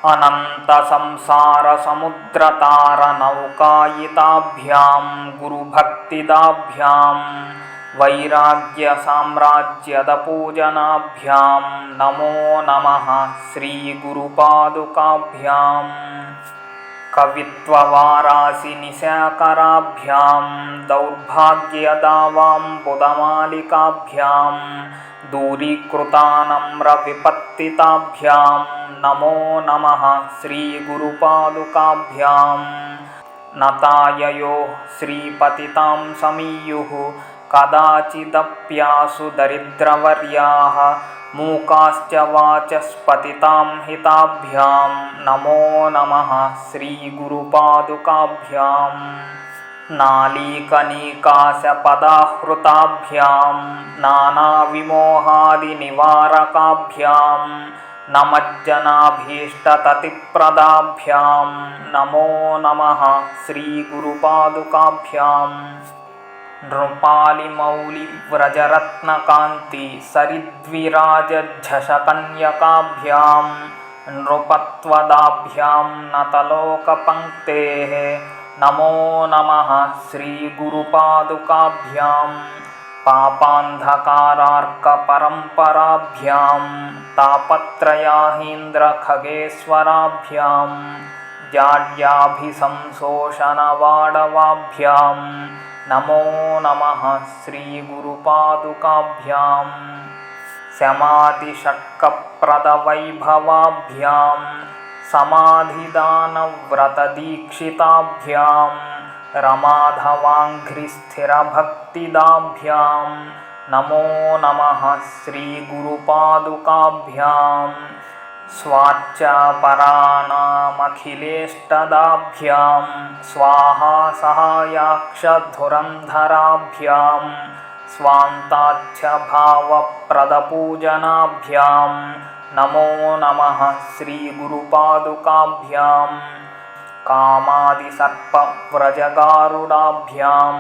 अनन्तसंसारसमुद्रतारनौकायिताभ्यां गुरुभक्तिदाभ्यां वैराग्यसाम्राज्यदपूजनाभ्यां नमो नमः श्रीगुरुपादुकाभ्याम्। कवित्ववारासिनिशाकराभ्यां दौर्भाग्यदावाम्बुदमालिकाभ्यां दूरीकृतानम्रविपत्तिताभ्यां नमो नमः श्रीगुरुपादुकाभ्याम्। नताययो श्रीपतितां समीयुः कदाचिदप्यासु दरिद्रवर्याः मूकाश्च वाचस्पतितां हिताभ्यां नमो नमः श्रीगुरुपादुकाभ्याम्। नालीकनीकाशपदाहृताभ्यां नानाविमोहादिनिवारकाभ्यां नमज्जनाभीष्टततिप्रदाभ्यां नमो नमः श्रीगुरुपादुकाभ्याम्। नृपालिमौलिव्रजरत्नकान्ति सरिद्विराजझषकन्यकाभ्यां नृपत्वदाभ्यां नतलोकपङ्क्तेः नमो नमः श्रीगुरुपादुकाभ्याम्। पापान्धकारार्कपरम्पराभ्यां तापत्रयाहीन्द्रखगेश्वराभ्यां जाड्याभिसंशोषणवाडवाभ्यां नमो नमः श्रीगुरुपादुकाभ्याम्। शमादिषट्कप्रदवैभवाभ्यां समाधिदानव्रतदीक्षिताभ्यां रमाधवाङ्घ्रिस्थिरभक्तिदाभ्यां नमो नमः श्रीगुरुपादुकाभ्याम्। स्वाच्चापराणामखिलेष्टदाभ्यां स्वाहा सहायाक्षधुरन्धराभ्यां स्वान्ताच्छभावप्रदपूजनाभ्यां नमो नमः श्रीगुरुपादुकाभ्याम्। कामादिसर्पव्रजगारुडाभ्यां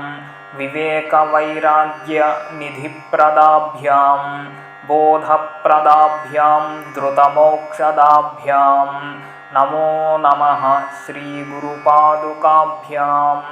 विवेकवैराग्यनिधिप्रदाभ्यां बोधप्रदाभ्यां धृतमोक्षदाभ्यां नमो नमः श्रीगुरुपादुकाभ्याम्।